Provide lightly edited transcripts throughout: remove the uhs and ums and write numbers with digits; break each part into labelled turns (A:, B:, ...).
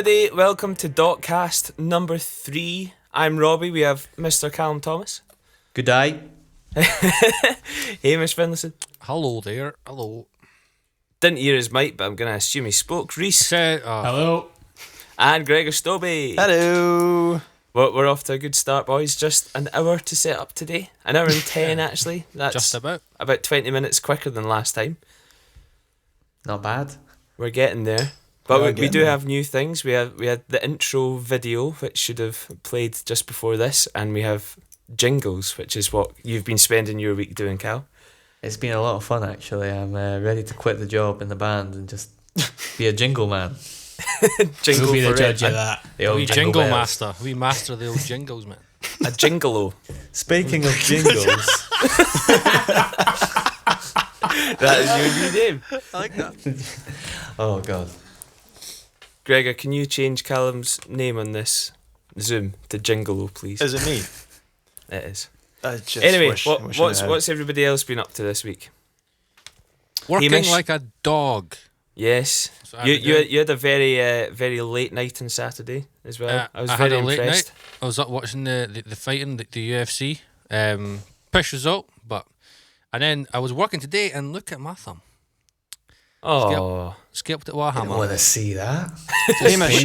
A: everybody, welcome to DOTcast number 3. I'm Robbie, we have Mr. Callum Thomas.
B: Good day.
A: Hamish Finlayson.
C: Hello there, hello.
A: Didn't hear his mic, but I'm going to assume he spoke. Reese.
D: Hello.
A: And Gregor Stobie.
D: Hello.
A: Well, we're off to a good start, boys. Just an hour to set up today. An hour and 10, actually. That's
C: just about
A: 20 minutes quicker than last time.
B: Not bad.
A: We're getting there. But we do have new things. We had the intro video, which should have played just before this, and we have Jingles, which is what you've been spending your week doing, Cal.
B: It's been a lot of fun, actually. I'm ready to quit the job in the band and just be a jingle man.
A: Jingle
D: We'll be the
A: for
D: judge
A: it.
D: of that.
C: We jingle master. We master the old jingles, man.
A: A jingolo.
B: Speaking of jingles,
A: That is your new name.
C: I like that.
B: oh god,
A: Gregor, can you change Callum's name on this Zoom to Jingolo, please?
D: Is it me?
A: It is.
D: Anyway,
A: What's everybody else been up to this week?
C: Working
A: Hamish?
C: like a dog.
A: Yes.
C: That's what I've been doing.
A: You had a very late night on Saturday as well. I was
C: I
A: very
C: had a late
A: impressed.
C: night. I was up watching the fighting, the UFC. Push result, and then I was working today and look at my thumb.
A: Oh.
C: Skipped at
B: I want
C: Warhammer.
B: to see that.
D: Hamish,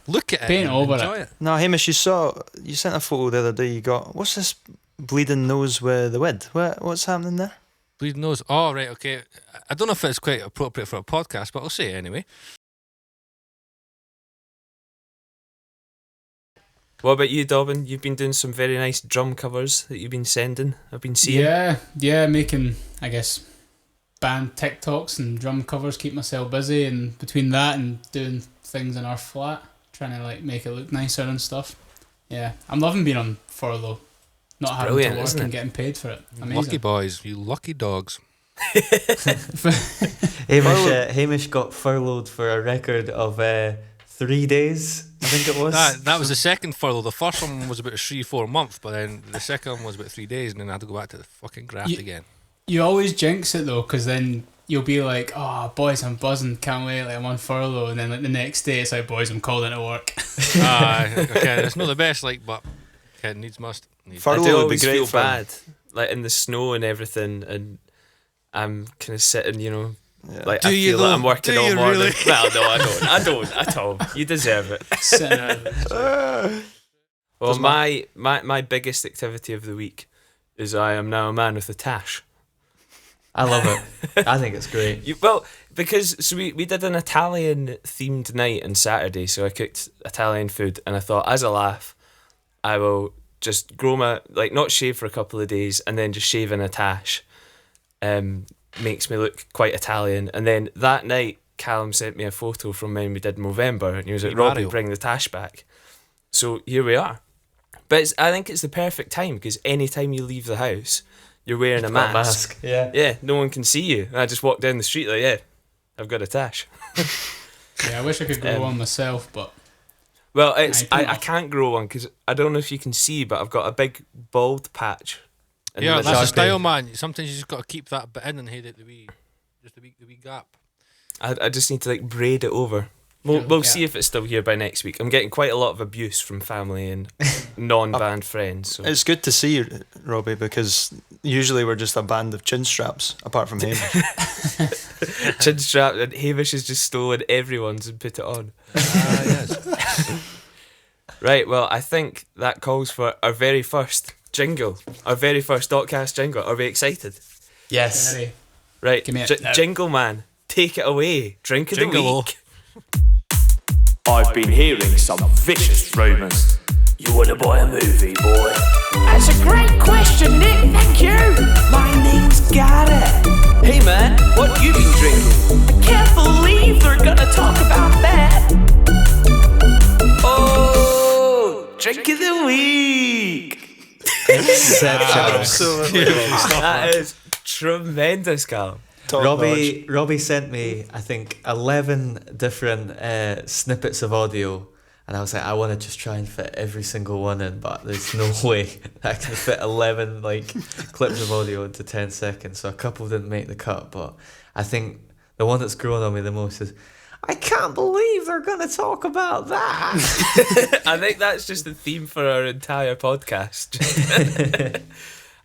C: Look at it.
D: Paint
C: and
D: over
C: enjoy it.
E: No, Hamish, you sent a photo the other day. You got, what's this bleeding nose with the wid? What's happening there?
C: Bleeding nose. Oh, right, okay. I don't know if it's quite appropriate for a podcast, but I'll say it anyway.
A: What about you, Dobbin? You've been doing some very nice drum covers that you've been sending. I've been seeing.
D: Yeah, making, I guess, band TikToks and drum covers, keep myself busy, and between that and doing things in our flat, trying to like make it look nicer and stuff. Yeah, I'm loving being on furlough, not having
A: brilliant,
D: to work
A: isn't it?
D: and getting paid for it. Amazing.
C: Lucky boys, you lucky dogs.
B: Hamish got furloughed for a record of 3 days, I think it was.
C: That was the second furlough. The first one was about 3-4 months, but then the second one was about 3 days, and then I had to go back to the fucking graft again.
D: You always jinx it though, because then you'll be like, "Oh, boys, I'm buzzing, can't wait! Like I'm on furlough," and then like the next day it's like, "Boys, I'm called into work."
C: Okay, it's not the best, but okay, needs must.
E: Furlough
A: I do
E: would be
A: always
E: great
A: feel
E: fun.
A: bad, like in the snow and everything, and I'm kind of sitting, like
C: Do
A: I
C: you
A: feel like
C: though?
A: I'm working
C: Do
A: all
C: you
A: morning.
C: really?
A: Well, no, I don't at all. You deserve it.
D: Sitting out.
A: Well, my biggest activity of the week is I am now a man with a tash.
B: I love it. I think it's great.
A: Because we did an Italian themed night on Saturday, so I cooked Italian food, and I thought, as a laugh, I will just grow not shave for a couple of days and then just shave in a tash. Makes me look quite Italian. And then that night, Callum sent me a photo from when we did Movember, and he was like, "Robbie,
C: Mario.
A: bring the tash back." So here we are. But I think it's the perfect time, because any time you leave the house, you're wearing a mask.
B: Yeah.
A: Yeah, no one can see you. And I just walk down the street like, yeah, I've got a tash.
D: Yeah, I wish I could grow one myself, but
A: Well,
D: I
A: I can't grow one because I don't know if you can see, but I've got a big bald patch. in the
C: Yeah,
A: middle.
C: that's a
B: Exactly.
C: style, man. Sometimes you just got to keep that bit in and hit it the wee gap.
A: I just need to braid it over. We'll see if it's still here by next week. I'm getting quite a lot of abuse from family and non-band friends. So.
E: It's good to see you, Robbie, because usually we're just a band of chin straps, apart from Hamish.
A: Chin strap, and Hamish has just stolen everyone's and put it on.
C: Yes.
A: Right, well, I think that calls for our very first jingle, our very first DOTcast jingle. Are we excited?
B: Yes.
D: ready.
A: Right,
D: Give me it now.
A: Jingle Man, take it away. Drink of the
C: Jingle.
A: week.
F: I've been hearing some vicious rumours. You want to buy a movie, boy?
G: That's a great question, Nick. Thank you. My name's Garrett.
A: Hey man, what you been drinking?
G: I can't believe they're gonna talk about that.
A: Oh, drink of the week.
E: Absolutely.
A: That is tremendous, Callum.
E: Top notch.
B: Robbie sent me, I think, 11 different snippets of audio, and I was like, I want to just try and fit every single one in, but there's no way I can fit 11 clips of audio into 10 seconds. So a couple didn't make the cut, but I think the one that's grown on me the most is, I can't believe they're going to talk about that.
A: I think that's just the theme for our entire podcast.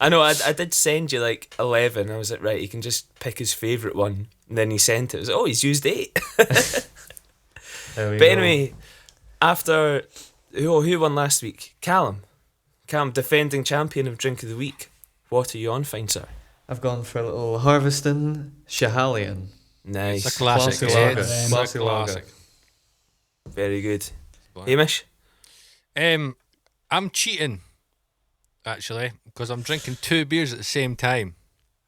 A: I know, I did send you like 11. I was like, right, you can just pick his favourite one. And then he sent it. I was like, oh, he's used 8.
B: There we
A: But
B: go.
A: anyway, after... who won last week? Callum, defending champion of Drink of the Week. What are you on, fine sir?
B: I've gone for a little Harveston Schiehallion.
A: Nice.
C: It's a classic.
B: Classy
C: yeah.
B: lager.
C: It's a
B: Classy lager.
C: classic.
A: Very good. Hamish?
C: I'm cheating, actually, because I'm drinking 2 beers at the same time.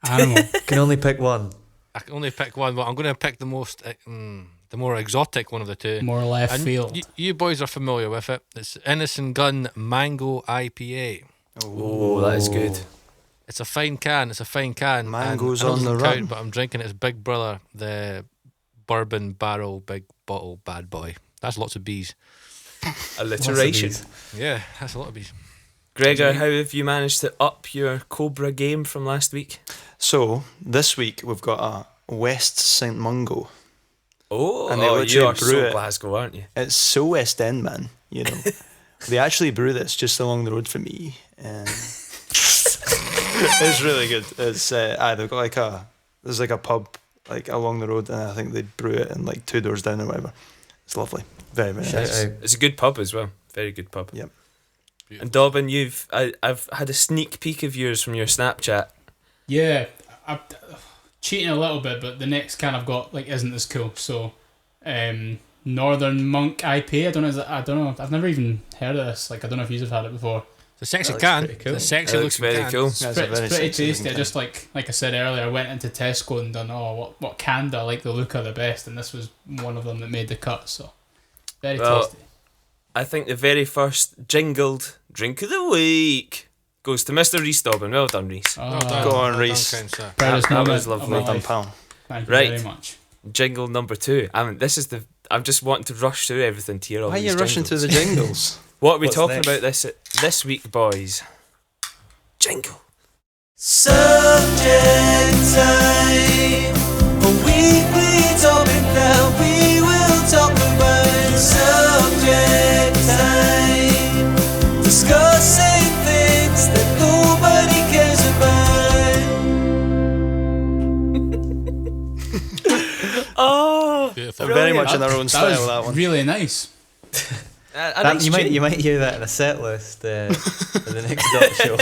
D: Animal.
B: Can only pick one.
C: I can only pick one, but I'm going to pick the more exotic one of the two.
D: More left
C: And
D: field.
C: you boys are familiar with it. It's Innocent Gun Mango IPA.
A: Oh, that is good.
C: It's a fine can. and
E: Mango's
C: I know it
E: on the
C: doesn't count,
E: run.
C: But I'm drinking its big brother, the bourbon barrel big bottle bad boy. That's lots of bees.
A: Alliteration.
B: Lots of
C: Yeah, that's a lot of bees.
A: Gregor, how have you managed to up your Cobra game from last week?
E: So, this week we've got a West St Mungo.
A: Oh,
E: And they
A: you
E: literally
A: are
E: brew
A: so
E: it.
A: Glasgow, aren't you?
E: It's so West End, man. You know, they actually brew this just along the road from me, and it's really good. It's they've got there's like a pub like along the road, and I think they brew it in like 2 doors down or whatever. It's lovely, very very
B: Shout
E: nice.
B: out.
A: It's a good pub as well. Very good pub.
E: Yep.
A: And Dobbin, I've had a sneak peek of yours from your Snapchat.
D: Yeah, I'm cheating a little bit, but the next can I've got like isn't as cool. So, Northern Monk IPA. I don't know. I've never even heard of this. Like, I don't know if you've had it before.
C: It's a sexy
B: That looks
C: can.
B: pretty cool.
C: It's a sexy
A: It looks
C: looking
A: very
C: can.
A: cool.
E: That's a
D: It's
E: very
D: pretty
E: sexy
D: tasty. I
E: looking
D: just like I said earlier, I went into Tesco and done what can do I like the look of the best, and this was one of them that made the cut. So very
A: Well,
D: tasty.
A: I think the very first jingled drink of the week goes to Mr. Reese Dobbin. Well done, Reese.
D: Oh,
C: Well done.
E: Go on,
C: Well done,
E: Reese.
C: kind sir.
D: proudest
A: that
D: moment
A: was lovely.
D: of my
E: Well done,
D: life.
E: pal.
D: Thank you
A: Right.
D: very much.
A: Jingle number 2. I'm just wanting to rush through everything to hear all
E: Why are
A: these
E: you rushing
A: jingles.
E: to the jingles?
A: What are we
B: What's
A: talking
B: next?
A: about this week, boys? Jingle.
H: Subject time, a weekly topic that we will talk about. Subject time, discussing things that nobody cares about.
A: Oh,
C: Beautiful.
E: Very much in their own
D: That
E: style.
D: was
E: That one.
D: really nice.
A: a nice
B: You
A: tune.
B: might hear that in a set list for the next Dot show.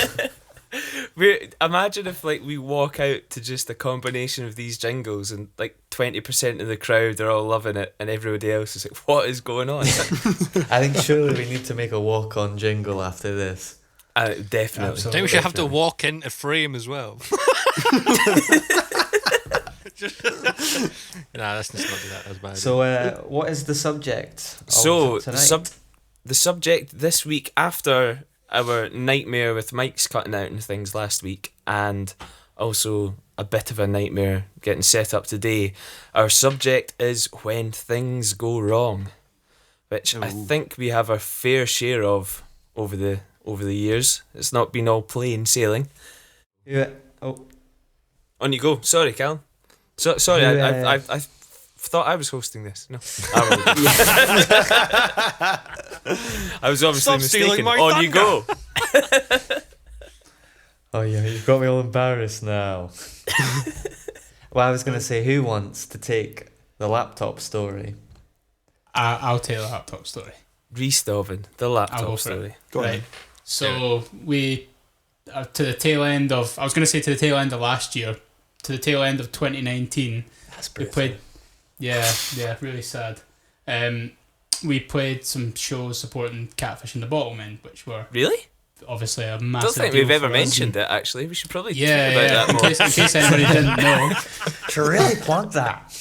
A: Imagine if like we walk out to just a combination of these jingles and like 20% of the crowd are all loving it and everybody else is like, what is going on?
B: I think surely we need to make a walk-on jingle after this.
A: Definitely.
C: I think we should have to walk into frame as well. Nah, let's just not do that. That's bad.
B: So, what is the subject of
A: So
B: tonight?
A: the subject this week, after our nightmare with mics cutting out and things last week, and also a bit of a nightmare getting set up today, our subject is when things go wrong, which I think we have our fair share of over the years. It's not been all plain sailing.
B: Yeah. Oh,
A: On you go. Sorry, Callum. Sorry, I thought I was hosting this. No, I was obviously
C: Stop stealing
A: mistaken.
C: my
A: On you go.
B: oh yeah, you've got me all embarrassed now. Well, I was going to say, who wants to take the laptop story?
D: I'll tell the laptop story.
A: Reese Dobbin, the
D: I'll go
A: laptop
D: for
A: story.
E: Go on.
D: Right. So we to the tail end of I was going to say to the tail end of last year, to the tail end of 2019.
B: That's
D: We played, yeah, really sad. We played some shows supporting Catfish and the Bottlemen, which were
A: Really?
D: obviously a
A: I
D: massive.
A: don't think
D: deal
A: we've ever
D: for us.
A: mentioned it. Actually, we should probably
D: Yeah,
A: think about
D: yeah.
A: that more.
D: In case anybody didn't know,
B: To really plug that.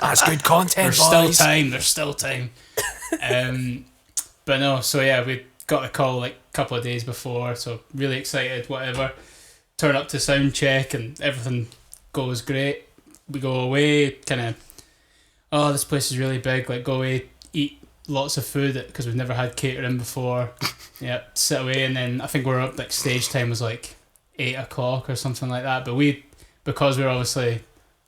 A: That's good content,
D: there's still time. There's still time. But no, so yeah, we got a call like a couple of days before, so really excited. Whatever, turn up to sound check and everything goes great. We go away, kind of, this place is really big. Like, go away, eat lots of food because we've never had catering before. Yeah, sit away, and then I think we're up. Like, stage time was like 8 o'clock or something like that. But because we're obviously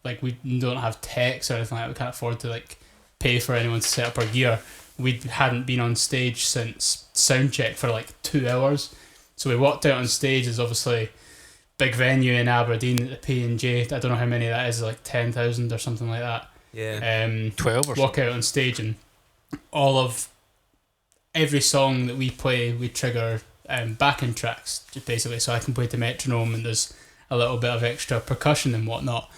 D: like we don't have techs or anything like that. We can't afford to like pay for anyone to set up our gear. We hadn't been on stage since soundcheck for like 2 hours. So we walked out on stage. There's obviously big venue in Aberdeen at the P&J. I don't know how many that is, like 10,000 or something like that.
A: Yeah.
C: 12 or
D: walk out on stage, and every song that we play, we trigger backing tracks, just basically, so I can play to metronome, and there's a little bit of extra percussion and whatnot.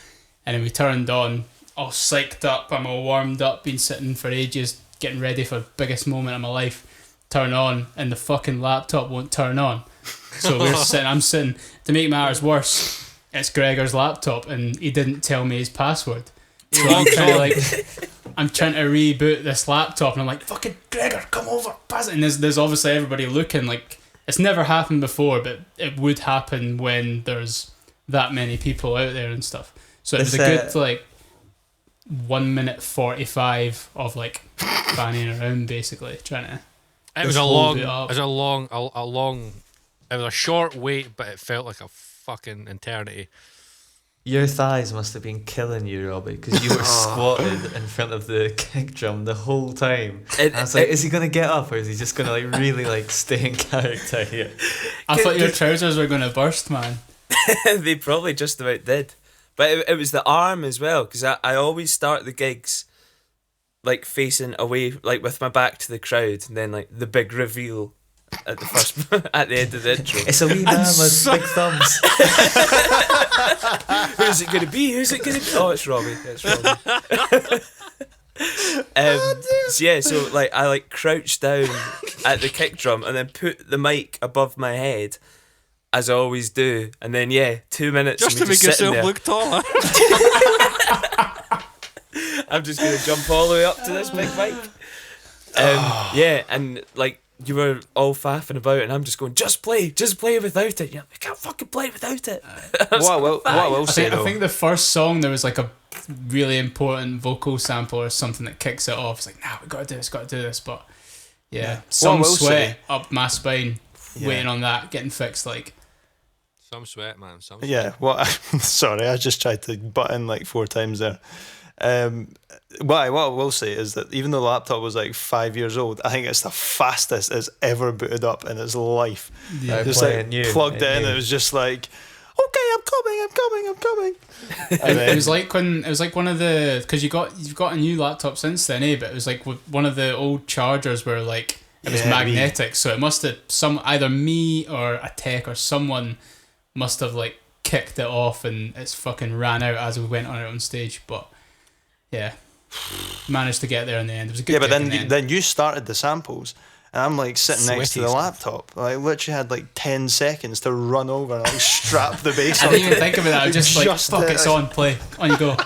D: And then we turned on, all psyched up, I'm all warmed up, been sitting for ages, getting ready for the biggest moment of my life. Turn on, and the fucking laptop won't turn on. So I'm sitting, to make matters worse, it's Gregor's laptop, and he didn't tell me his password. So I'm trying to reboot this laptop, and I'm like, fucking Gregor, come over, pass it. And there's obviously everybody looking. Like, it's never happened before, but it would happen when there's that many people out there and stuff. So it was a good like 1 minute 45 of like fanning around, basically trying to.
C: It was a short wait, but it felt like a fucking eternity.
B: Your thighs must have been killing you, Robbie, because you were squatted in front of the kick drum the whole time. I was like, is he going to get up, or is he just going to like really like stay in character here?
D: I thought your trousers were going to burst, man.
A: They probably just about did. But it was the arm as well, because I always start the gigs like facing away, like with my back to the crowd, and then like the big reveal at the first at the end of the intro.
B: It's a wee man with big thumbs.
A: Who's it gonna be? Oh, it's Robbie. So yeah, so like I like crouched down at the kick drum and then put the mic above my head, as I always do, and then 2 minutes
C: just to make yourself look taller.
A: I'm just gonna jump all the way up to this big mic. And like you were all faffing about, and I'm just going, just play without it. Yeah, we can't fucking play without it.
E: What I will say though,
D: I think the first song there was like a really important vocal sample or something that kicks it off. It's like, nah, we gotta do this. But some sweat up my spine, waiting on that getting fixed. Like
C: some sweat, man.
E: Sorry, I just tried to butt in like 4 times there. What I will say is that even though the laptop was like 5 years old, I think it's the fastest it's ever booted up in its life.
B: Yeah,
E: just like plugged in, it was just like, okay, I'm coming. And then,
D: it was like one of the, because you've got a new laptop since then, but it was like one of the old chargers where like it was magnetic, so it must have either me or a tech or someone must have like kicked it off, and it's fucking ran out as we went on stage, but. Yeah, managed to get there in the end. It was a good.
E: But then you started the samples, and I'm like sitting next to the laptop. I literally had like 10 seconds to run over and like strap the bass on.
D: I didn't even think of it. I was just like, fuck, it's on, play, on you go.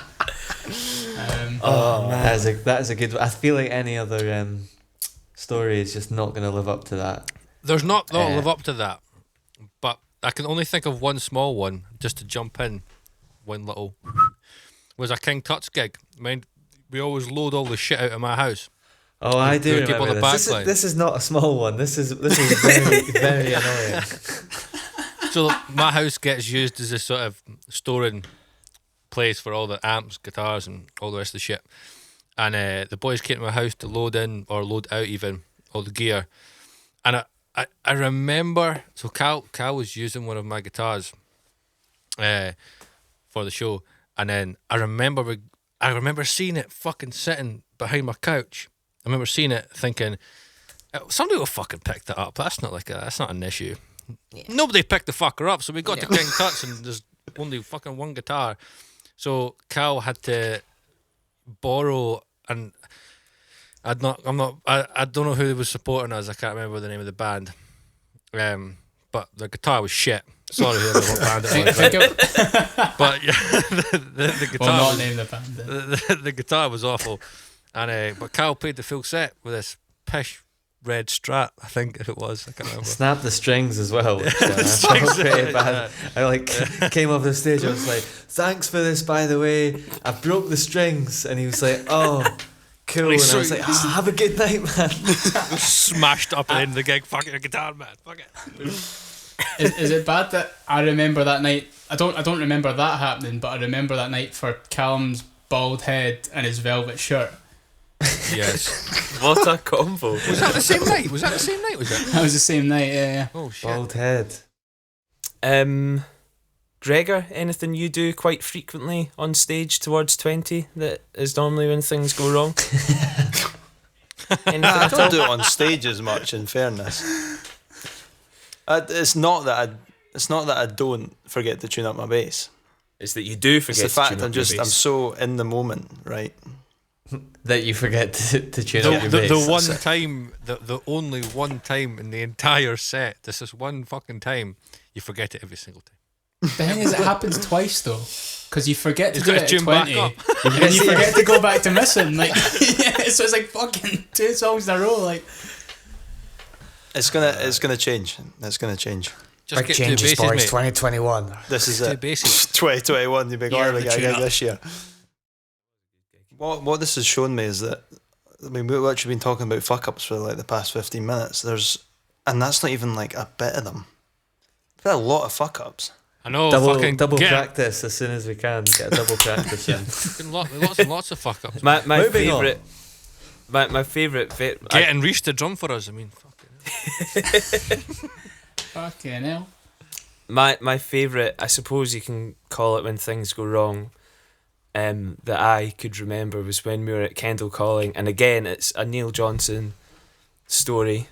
B: Man, that is a good. I feel like any other story is just not going to live up to that.
C: There's not live up to that, but I can only think of one small one just to jump in. One little. Was a King Tut's gig. I mean, we always load all the shit out of my house.
B: Oh, I do remember this is not a small one. This is very, very annoying.
C: So my house gets used as a sort of storing place for all the amps, guitars, and all the rest of the shit. And the boys came to my house to load in or load out even all the gear. And I remember, so Cal was using one of my guitars for the show. And then I remember seeing it fucking sitting behind my couch. I remember seeing it thinking, somebody will fucking pick that up. That's not an issue. Yeah. Nobody picked the fucker up, so we got to King Tut's and there's only fucking one guitar. So Cal had to borrow, and I don't know who was supporting us. I can't remember the name of the band. But the guitar was shit. Sorry, whoever what band it was. But yeah, the guitar.
D: Well, not name the band.
C: The guitar was awful, and but Cal played the full set with this pish red Strat. I think it was. I can't remember.
B: Snapped the strings as well. Which, I felt pretty bad. I like came off the stage. I was like, "Thanks for this, by the way. I broke the strings," and he was like, "Oh." Cool, and I was like, have a good night, man.
C: Smashed up at the end of the gig. Fucking a guitar, man. Fuck it.
D: Is it bad that I remember that night? I don't remember that happening, but I remember that night for Callum's bald head and his velvet shirt.
C: Yes.
A: What a combo.
C: Was that the same night? Was it?
D: That was the same night, yeah.
C: Oh shit.
B: Bald head.
A: Gregor, anything you do quite frequently on stage towards 20 that is normally when things go wrong? Anything
E: I
A: at all?
E: don't do it on stage as much, in fairness. It's not that I don't forget to tune up my bass.
A: Is that you do forget
E: It's the
A: to
E: fact
A: tune up your
E: I'm
A: bass.
E: so in the moment, right?
B: That you forget to tune up your bass.
C: The one time, the only one time in the entire set, this is one fucking time, you forget it every single time.
D: The thing is, it happens twice though, because you forget to
C: You've
D: do
C: got
D: it
C: to
D: at
C: tune back
D: 20,
C: up.
D: and you forget to go back to missing. Like, so it's like fucking 2 songs in a row. Like,
E: It's gonna change. It's gonna change.
C: Just
B: Big
C: get
B: changes,
C: two bases,
B: boys.
C: mate.
B: 2021.
E: This is
C: Two
E: it.
C: bases.
E: 2021. You big
D: Year of
E: Ireland
D: the
E: guy
D: tune-up.
E: this year. What this has shown me is that, I mean, we've actually been talking about fuck ups for like the past 15 minutes. And that's not even like a bit of them. We've had a lot of fuck ups.
C: I know.
B: Double
C: get
B: practice as soon as we can. Get a double practice in.
C: fucking lots and lots of fuck ups.
A: My
B: Moving on.
A: favourite. My favourite.
C: Getting Reese to drum for us. I mean, fucking.
D: fucking hell.
A: My favourite, I suppose you can call it when things go wrong, that I could remember was when we were at Kendall Calling, and again it's a Neil Johnson story,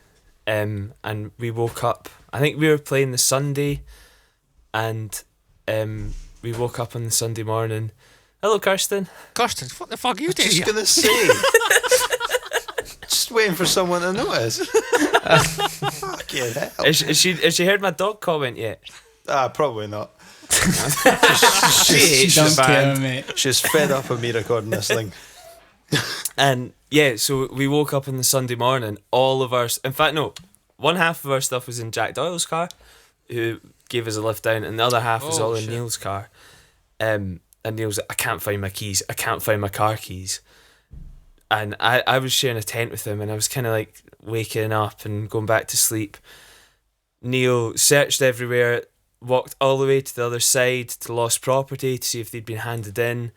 A: and we woke up. I think we were playing the Sunday, and we woke up on the Sunday morning. Hello, Kirsten.
C: Kirsten, what the fuck are you doing?
E: Just gonna say. Just waiting for someone to notice. Fucking hell.
A: Has she heard my dog comment yet?
E: Probably not.
A: She hates
D: Don't
A: the
D: care,
A: band.
D: mate.
E: She's fed up of me recording this thing.
A: And yeah, so we woke up on the Sunday morning. All of our, in fact, no, one half of our stuff was in Jack Doyle's car, who gave us a lift down, and the other half was all in
C: shit.
A: Neil's car. And Neil's like, I can't find my keys. I can't find my car keys. And I was sharing a tent with him, and I was kind of like waking up and going back to sleep. Neil searched everywhere, walked all the way to the other side to Lost Property to see if they'd been handed in,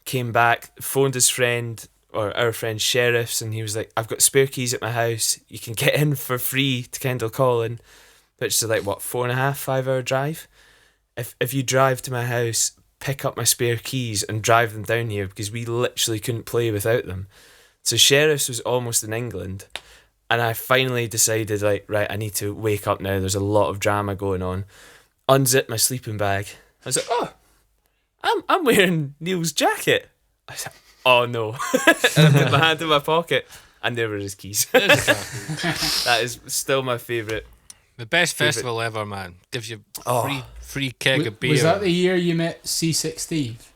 A: came back, phoned his friend, or our friend Sheriff's, and he was like, I've got spare keys at my house, you can get in for free to Kendall Calling, which is like, what, 4.5-5 hour drive? If you drive to my house, pick up my spare keys and drive them down here, because we literally couldn't play without them. So Sheriff's was almost in England, and I finally decided, like, right, I need to wake up now, there's a lot of drama going on. Unzipped my sleeping bag. I was like, oh, I'm wearing Neil's jacket. I was like, oh no. And I put my hand in my pocket, and there were his keys. That is still my favourite.
C: The best festival ever, man. Gives you
A: Oh.
C: free keg of beer.
D: Was that the year you met C6 Steve?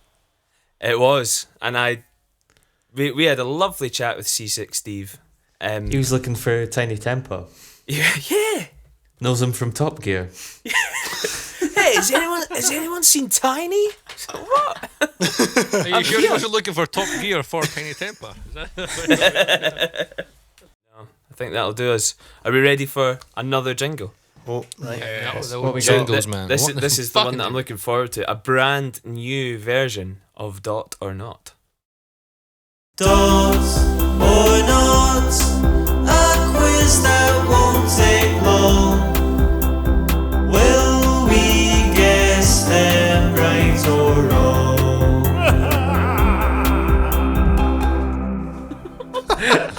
A: It was, and we had a lovely chat with C6 Steve.
B: He was looking for Tiny Temper.
A: Yeah.
B: Knows him from Top Gear.
A: Hey, has anyone seen Tiny? What?
C: Are you sure he wasn't looking for Top Gear for Tiny Temper? Is that
A: I think that'll do us. Are we ready for another jingle?
E: Oh, right.
C: that
B: What we
C: was
B: got?
C: Jingles, man.
A: This
C: What
A: is the one
C: fucking
A: that I'm looking forward to. A brand new version of Dot or Not.
H: Dot or not, a quiz that won't take long. Will we guess them right or wrong?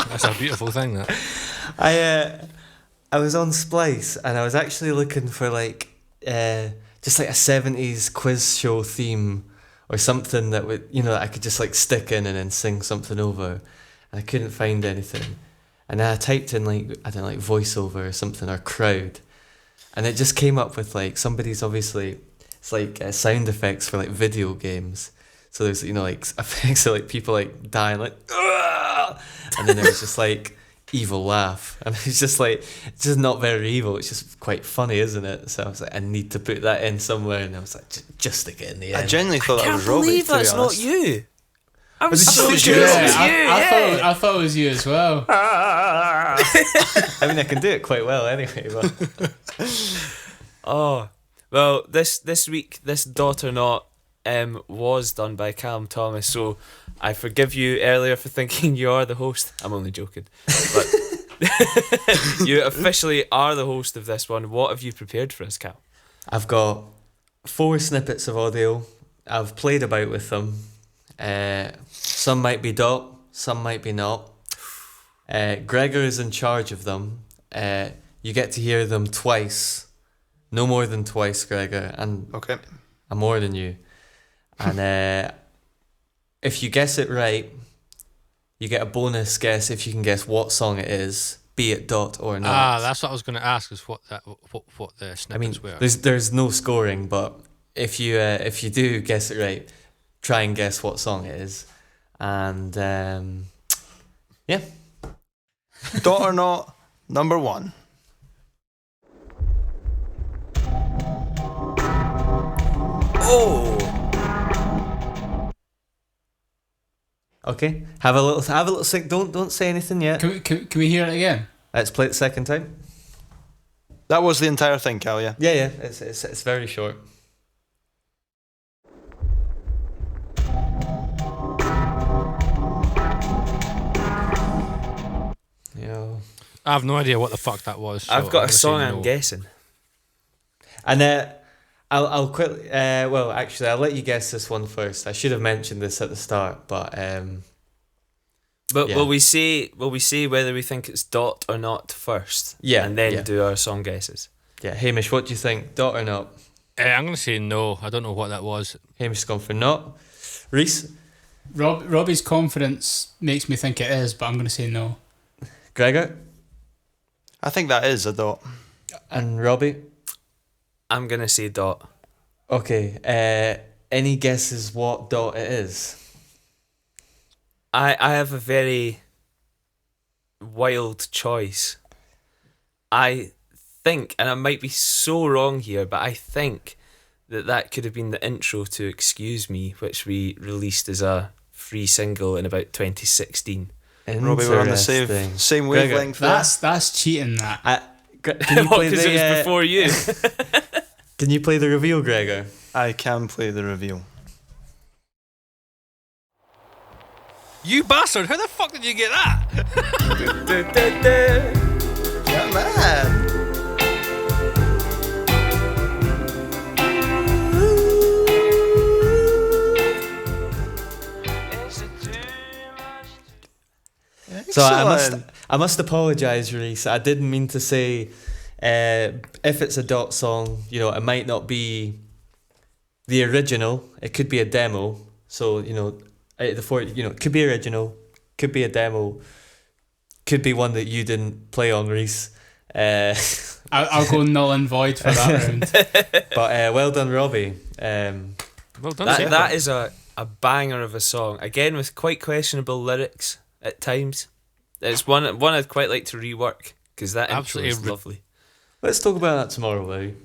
C: That's a beautiful thing, that.
B: I was on Splice and I was actually looking for like just like a 70s quiz show theme or something that would, you know, that I could just like stick in and then sing something over, and I couldn't find anything. And then I typed in like, I don't know, like voiceover or something, or crowd, and it just came up with like somebody's, obviously it's like sound effects for like video games. So there's, you know, like effects of like people like dying, like, "Ugh!" And then there was just like evil laugh, and it's just like, it's just not very evil, it's just quite funny, isn't it? So I was like, I need to put that in somewhere, and I was like, just stick it in the end.
E: I genuinely thought that
A: Can't
E: was Robbie,
A: believe
E: to be
A: that's not
E: honest.
A: you. I was
E: Was it
A: so
E: you?
A: sure
E: Yeah,
A: it was you.
D: I thought it was you as well.
B: I mean, I can do it quite well anyway, but
A: Oh, well, this week, this Dot or Not was done by Callum Thomas, so I forgive you earlier for thinking you are the host. I'm only joking. But you officially are the host of this one. What have you prepared for us, Cal?
B: I've got 4 snippets of audio. I've played about with them. Some might be Dot, some might be not. Gregor is in charge of them. You get to hear them twice. No more than twice, Gregor. And
E: Okay.
B: I'm more than you. And if you guess it right, you get a bonus guess if you can guess what song it is, be it Dot or not.
C: That's what I was going to ask, is what the snippets
B: I mean,
C: were.
B: there's no scoring, but if you do guess it right, try and guess what song it is. And yeah.
E: Dot or Not, number 1.
A: Oh!
B: Okay. Have a little sing. Don't say anything yet.
D: Can we hear it again?
B: Let's play it the second time.
E: That was the entire thing, Cal, yeah?
B: Yeah. It's very short. Yeah.
C: I have no idea what the fuck that was. So
A: I've got
C: I'm
A: a
C: gonna
A: song
C: say
A: I'm
C: no.
A: guessing.
B: And I'll quickly. Well, actually, I'll let you guess this one first. I should have mentioned this at the start, but
A: But
B: yeah.
A: will we say whether we think it's Dot or Not first?
B: Yeah,
A: And then
B: yeah.
A: do our song guesses.
B: yeah. Hamish, what do you think? Dot or not?
C: I'm going to say no. I don't know what that was.
B: Hamish has gone for not. Reese,
D: Robbie's confidence makes me think it is, but I'm going to say no.
B: Gregor,
E: I think that is a Dot.
B: and Robbie.
A: I'm gonna say Dot.
B: Okay. Any guesses what Dot it is?
A: I have a very wild choice. I think, and I might be so wrong here, but I think that could have been the intro to Excuse Me, which we released as a free single in about 2016.
E: Robbie, we're on the
B: Interesting.
E: same wavelength there.
D: That's cheating. That
B: Can you play
A: Because it was
B: the?
A: before you.
B: Can you play the reveal, Gregor?
E: I can play the reveal.
C: You bastard! How the fuck did you get that?
E: Yeah, man.
B: So
E: Excellent.
B: I must apologise, Reese. I didn't mean to say if it's a Dot song, it might not be the original. It could be a demo. So out of the 4, it could be original, could be a demo, could be one that you didn't play on, Reese.
D: I'll go null and void for that round.
B: But well done, Robbie.
C: Well done, sir.
A: That is a banger of a song. Again, with quite questionable lyrics at times. It's one I'd quite like to rework, because that intro is
C: Absolutely
A: lovely.
B: Let's talk about that tomorrow, will you?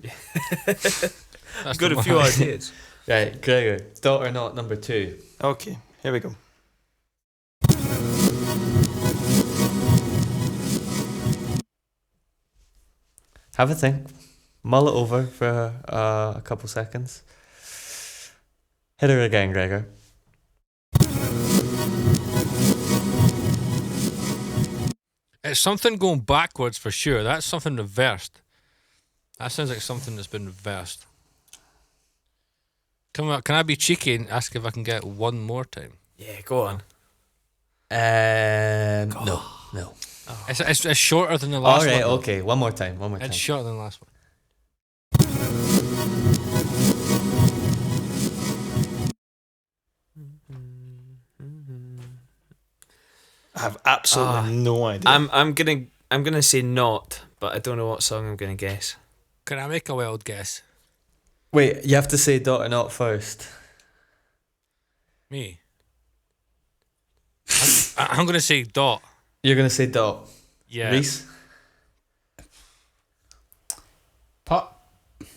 A: I've got a few ideas.
B: Right, Gregor, Dot or Not, number 2.
E: Okay, here we go.
B: Have a think. Mull it over for a couple seconds. Hit her again, Gregor.
C: It's something going backwards for sure. That's something reversed. That sounds like something that's been reversed. Can I be cheeky and ask if I can get one more time?
A: Yeah, go on.
B: No.
C: It's shorter than the last
B: All right,
C: one.
B: okay. One more time.
C: It's shorter than the last one.
E: I have absolutely no idea.
A: I'm gonna say Not, but I don't know what song I'm gonna guess.
C: Can I make a wild guess?
B: Wait, you have to say Dot or Not first.
C: Me. I'm going to say Dot.
B: You're going to say Dot.
C: Yeah.
B: Reese?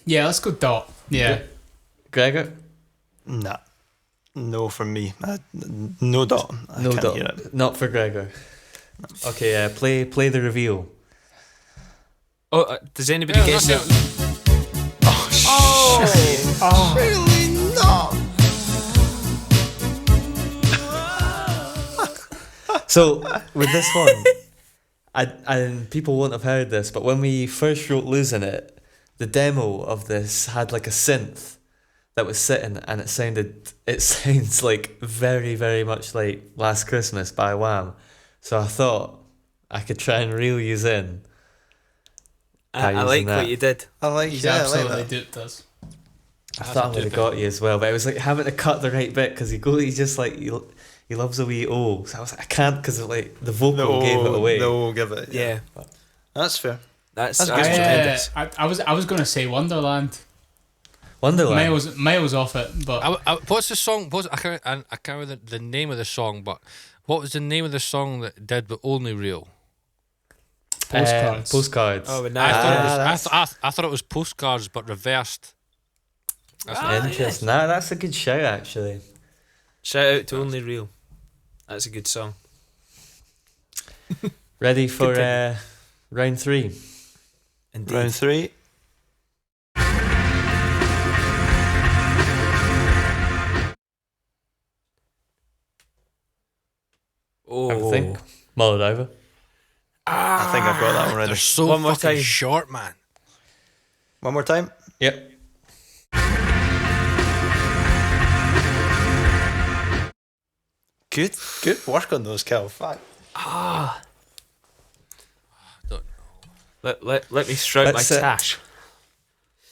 D: Yeah, let's go Dot. Yeah.
B: Gregor?
E: Nah. No from me. No Dot. I
B: No
E: can't
B: Dot.
E: hear it.
B: Not for Gregor. Okay, play the reveal.
A: Oh, does anybody guess it?
E: Surely not.
B: So with this one, and people won't have heard this, but when we first wrote Losing It, the demo of this had like a synth that was sitting, and it sounds like very, very much like Last Christmas by Wham. So I thought I could try and reel you in.
A: I like what you did.
E: I like,
D: He's
E: yeah, I like
D: absolutely
E: that.
D: duped us.
B: I thought I would have got you as well, but it was like having to cut the right bit because he just like he loves a wee O. So I was like, I can't because like the vocal gave it away.
E: No, give it.
A: Yeah.
E: That's fair.
A: That's
E: good.
A: tremendous.
D: I was gonna say Wonderland.
B: Wonderland.
D: Maya was off it, but
C: What's the song? I can't remember the name of the song, but what was the name of the song that did but only real?
D: Postcards.
B: Postcards.
A: Oh, but
C: I thought it was Postcards but reversed. That's
B: Interesting. Nah, that's a good shout actually.
A: Shout out to Only Real. That's a good song.
B: Ready for
A: Continue.
B: round 3?
A: Indeed.
E: Round 3.
A: Oh,
B: I think. Mull it over.
E: I think I've got that one ready.
C: They're so
A: One more
C: fucking
A: time.
C: short, man.
E: One more time.
B: Yep.
E: Good work on those, Cal. Fact.
A: Let me stroke
B: Let's,
A: my tash.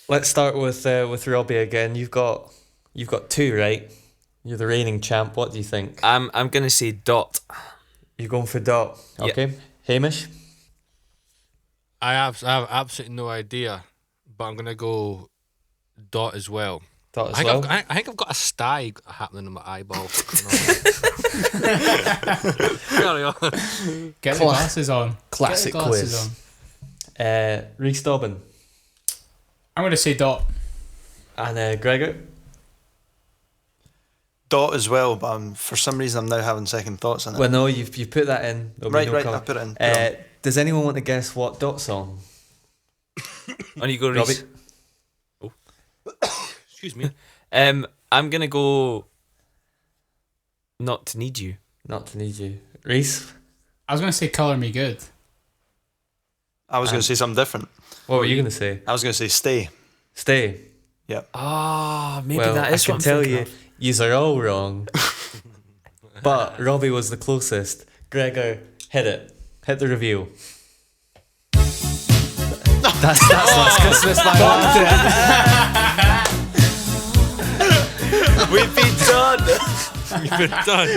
B: Let's start with Robbie again. You've got 2 right. You're the reigning champ. What do you think?
A: I'm gonna say Dot.
B: You're going for Dot.
A: Yeah.
B: Okay. Hamish.
C: I have absolutely no idea, but I'm gonna go Dot as well.
B: Dot as
C: I
B: well.
C: think I've got a sty happening in my eyeball. Carry on.
D: get the glasses on.
B: Classic
D: Get the glasses
B: quiz.
D: on.
B: Reese Dobbin
D: I'm gonna say Dot.
B: and Gregor.
E: Dot as well, but for some reason I'm now having second thoughts on it.
B: Well, no, you've put that in. There'll be
E: right,
B: no
E: right,
B: comment.
E: I put it in. Put it on.
B: Does anyone want to guess what Dot song?
A: On you go,
B: Robbie.
A: Reese.
C: Excuse me.
A: I'm gonna go. Not to Need You.
B: Not to Need You. Reese.
D: I was gonna say Colour Me Good.
E: I was going to say something different.
B: What were you gonna say?
E: I was going to say Stay.
B: Stay.
A: Ah, maybe
B: Well,
A: that is
B: I can
A: what I'm
B: tell
A: thinking
B: you,
A: of.
B: yous are all wrong. But Robbie was the closest. Gregor, hit it. Hit the reveal. That's Last Christmas by Wham.
A: We've been done.
C: You've been done.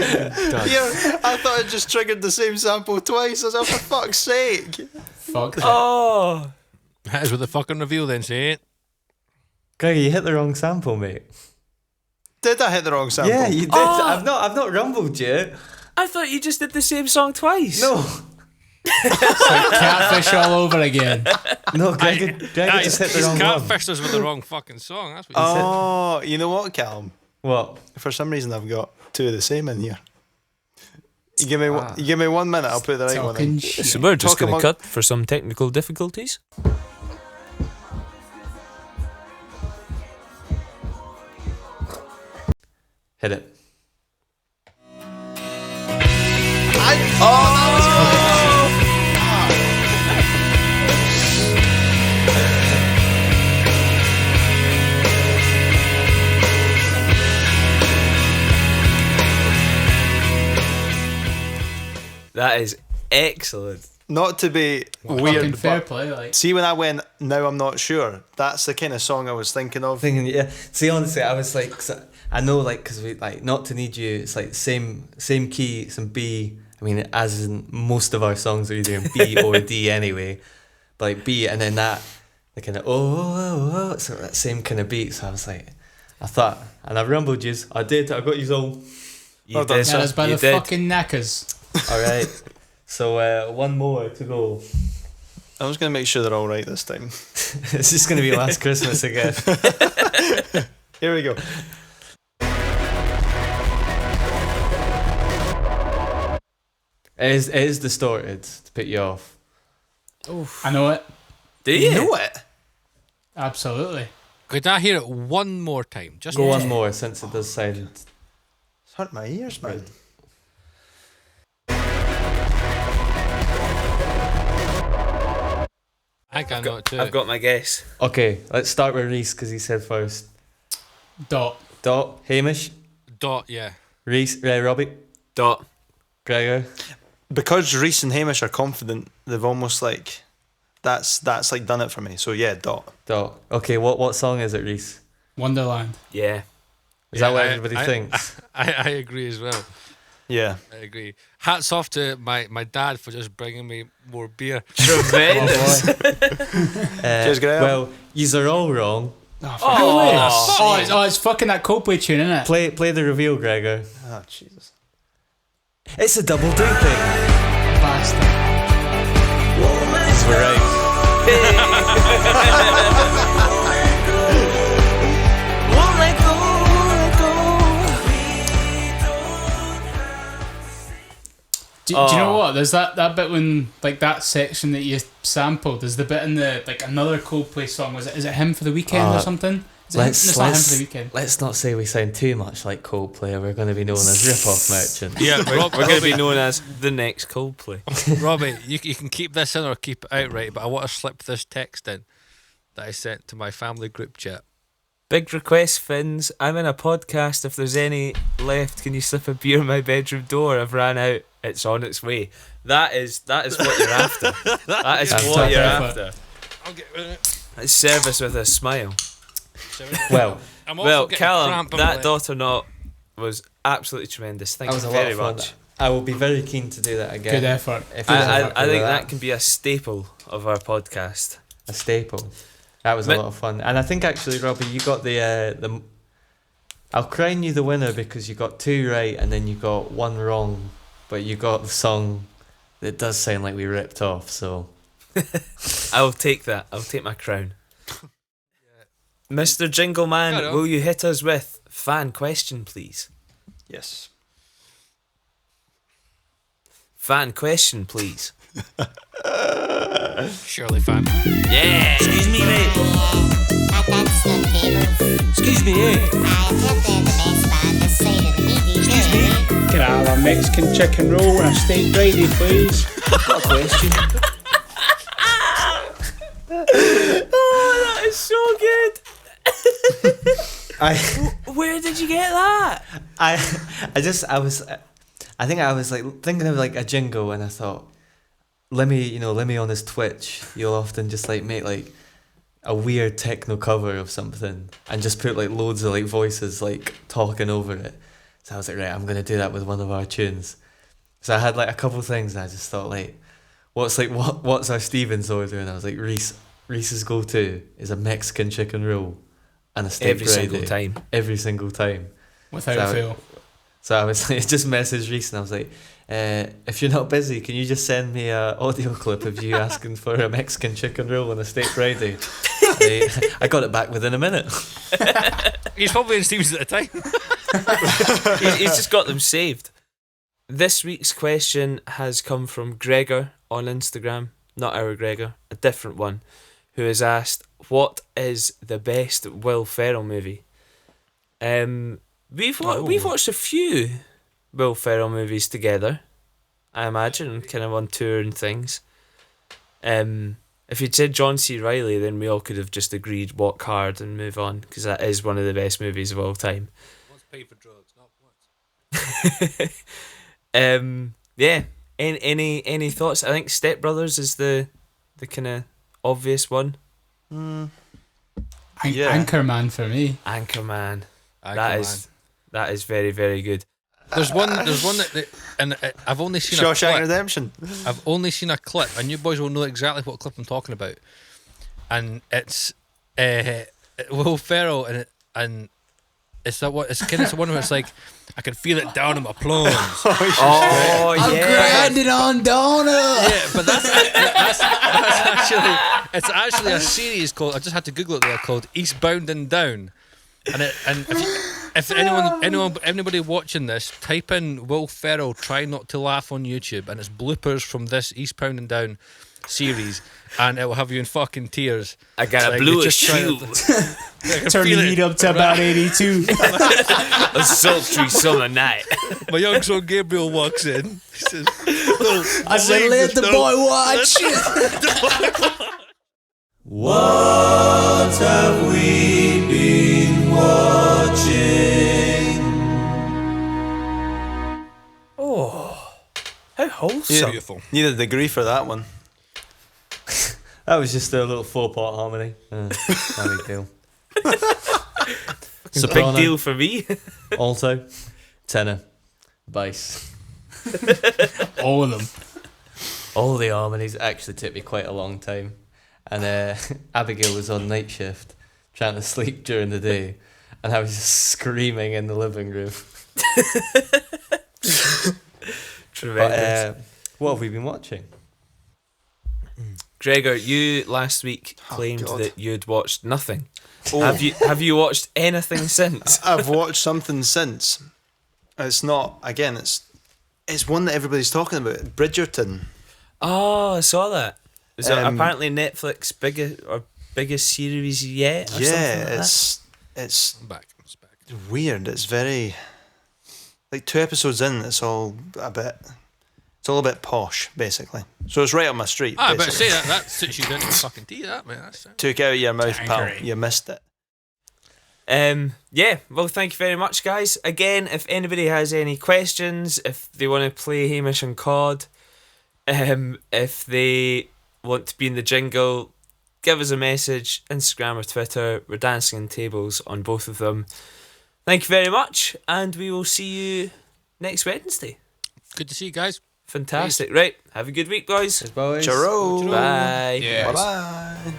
E: Yeah, I thought it just triggered the same sample twice. I was like, for fuck's sake.
D: Fuck that.
A: Oh,
C: That is with the fucking reveal then, say it.
B: Gregor, you hit the wrong sample, mate.
E: Did I hit the wrong sample?
B: Yeah, you did.
A: Oh.
B: I've not rumbled you.
A: I thought you just did the same song twice.
B: No.
D: Catfish all over again.
B: No, Gregor just hit the wrong one.
C: Catfished us with the wrong fucking song. That's what he said.
E: Oh, you know what, Callum?
B: What?
E: For some reason I've got 2 of the same in here. You give me 1 minute, I'll put the right one
D: Talking
E: in.
D: shit.
A: So we're just
E: Talk
A: going to
E: among-
A: cut for some technical difficulties.
B: Hit it.
A: That is excellent.
E: Not to be
D: Fucking
E: weird,
D: fair
E: but
D: play, like.
E: see when I went, now I'm not sure. That's the kind of song I was thinking of.
B: Thinking, yeah. See, honestly, I was like, 'cause I know, like, because we like Not to Need You. It's like same key, some B. I mean, as in most of our songs are either in B or D anyway. But like B, and then that the kind of so that same kind of beat. So I was like, I thought, and I rumbled yous. I did. I got yous all.
A: You
E: Well done,
A: did.
E: sir.
D: That is by
A: You
D: the
A: did.
D: fucking knackers.
B: All right. So 1 more to go.
E: I was going to make sure they're all right this time.
B: It's just gonna be Last Christmas again.
E: Here we go.
B: It is distorted to put you off.
D: I know it.
A: Do you?
E: Know it?
D: Absolutely.
C: Could I hear it one more time? Just
B: Go one more, since it does sound.
E: It's hurt my ears, man.
C: I think I know it too.
A: I've got my guess.
B: Okay, let's start with Reese because he said first.
D: Dot.
B: Hamish,
C: Yeah.
B: Reese, Robbie, Gregor.
E: Because Reese and Hamish are confident, they've almost like that's like done it for me. So yeah, Dot.
B: Okay, what song is it, Reese?
D: Wonderland.
A: Yeah.
B: Is that what everybody thinks?
C: I agree as well.
E: Yeah.
C: I agree. Hats off to my dad for just bringing me more beer.
A: Tremendous.
E: Cheers, Graham.
B: Well, yous are all wrong.
D: It's fucking that Coldplay tune, isn't it?
B: Play the reveal, Gregor.
E: Oh, Jesus.
B: It's a double doping.
D: Bastard.
B: We're right.
D: Do you know what? There's that bit when, like, that section that you sampled. There's the bit in the, like, another Coldplay song. Is it Him for the Weekend or something? It's not Him for the Weekend.
B: Let's not say we sound too much like Coldplay, or we're going to be known as rip-off merchants.
C: Yeah,
A: We're going to be known as the next Coldplay.
C: Robbie, you can keep this in or keep it out, right? But I want to slip this text in that I sent to my family group chat.
A: Big request, Finns. I'm in a podcast. If there's any left, can you slip a beer in my bedroom door? I've ran out. It's on its way. That is what you're after. That is what you're after.
C: I'll get rid of it.
A: It's service with a smile.
B: Well,
C: I'm also
A: Well,
C: getting
A: Callum,
C: cramp in my
A: that
C: leg.
A: Dot or Not was absolutely tremendous. Thank
B: that was
A: you
B: a lot
A: very
B: of fun.
A: much.
B: I will be very keen to do that again.
D: Good effort.
B: If you're
A: I
B: happy
A: think
B: with
A: that can be a staple of our podcast.
B: a staple. That was a lot of fun, and I think actually, Robbie, you got the. I'll crown you the winner because you got 2 right and then you got 1 wrong, but you got the song that does sound like we ripped off. So
A: I'll take that. I'll take my crown. Mr. Jingle Man,
C: Hello.
A: will you hit us with fan question, please?
E: Yes.
A: Fan question, please.
C: Surely fan.
A: Yeah.
F: Excuse me, mate.
G: That's the neighbors.
F: Excuse me, eh?
G: I heard they're the best band this side of the media.
I: Can I have a Mexican chicken roll and a steak Friday, please?
F: Got a question.
A: Oh, that is so good. Where did you get that?
B: I think I was like thinking of like a jingle, and I thought, let me on his Twitch, you'll often just like make like a weird techno cover of something and just put like loads of like voices like talking over it. So I was like, right, I'm gonna do that with one of our tunes. So I had like a couple things, and I just thought like, what's our Stevens order? And I was like, Reese's go-to is a Mexican chicken roll and a steak
A: Every
B: Friday.
A: single time.
B: Every single time.
D: Without fail.
B: So I was like, just messaged Reese and I was like, if you're not busy, can you just send me an audio clip of you asking for a Mexican chicken roll on a steak Friday? I got it back within a minute.
C: He's probably in Stevens at the time.
A: He's just got them saved. This week's question has come from Gregor on Instagram. Not our Gregor, a different one, who has asked, what is the best Will Ferrell movie? We've watched a few Will Ferrell movies together, I imagine, kind of on tour and things. If you'd said John C. Reilly, then we all could have just agreed walk hard and move on, because that is one of the best movies of all time.
C: Once paid for drugs, not once.
A: Yeah. Any thoughts? I think Step Brothers is the kind of obvious one.
E: Yeah.
D: Anchorman for me.
A: Anchorman.
C: Anchorman.
A: That is very, very good.
C: There's one that and I've only seen a
E: Shawshank
C: clip.
E: Redemption.
C: I've only seen a clip, and you boys will know exactly what clip I'm talking about. And it's Will Ferrell, and it's that what it's kind of the one where it's like, I can feel it down in my plums.
A: Oh yeah.
D: Grinding on Donna.
C: Yeah, but that's actually it's actually a series called, I just had to Google it there, called Eastbound and Down. And if anybody watching this, type in Will Ferrell try not to laugh on YouTube, and it's bloopers from this Eastbound and Down. series, and it will have you in fucking tears.
A: I got a
C: Like,
A: blue
C: they're just trying
A: shoe.
C: I can
D: Turn
C: feel
D: the
C: it.
D: heat up to about 82.
A: A sultry summer night.
C: My young son Gabriel walks in. He says,
B: I said, let the boy watch.
H: What have we been watching?
A: Oh, how wholesome.
C: Beautiful.
E: Need a degree for that one.
B: That was just a little 4-part harmony. No big deal.
A: It's a big deal for me.
B: Alto, tenor, bass.
D: All of them.
B: All the harmonies actually took me quite a long time. And Abigail was on night shift, trying to sleep during the day, and I was just screaming in the living room.
A: Tremendous.
B: But, what have we been watching?
A: Gregor, you last week claimed
E: God.
A: that you'd watched nothing.
E: Oh.
A: Have you watched anything since?
E: I've watched something since. It's not, again, it's one that everybody's talking about. Bridgerton.
A: Oh, I saw that. Is it
E: Um,
A: apparently Netflix's biggest series yet? Or something
E: Yeah,
A: like
E: it's
C: I'm back. It's back.
E: weird. It's very, like 2 episodes in, it's all a bit posh, basically. So it's right up my street.
C: I better
E: basically.
C: say that suits you down to the fucking tea, that, man. That's
E: Took it out of your mouth, pal.
D: Angry.
E: You missed it.
A: Yeah, well, thank you very much, guys. Again, if anybody has any questions, if they want to play Hamish and Cod, if they want to be in the jingle, give us a message, Instagram or Twitter. We're dancing on tables on both of them. Thank you very much, and we will see you next Wednesday.
C: good to see you guys.
A: Fantastic. Right, have a good week, guys.
B: Cheers, boys.
E: Charo.
A: Bye.
D: Yeah.
E: Bye-bye.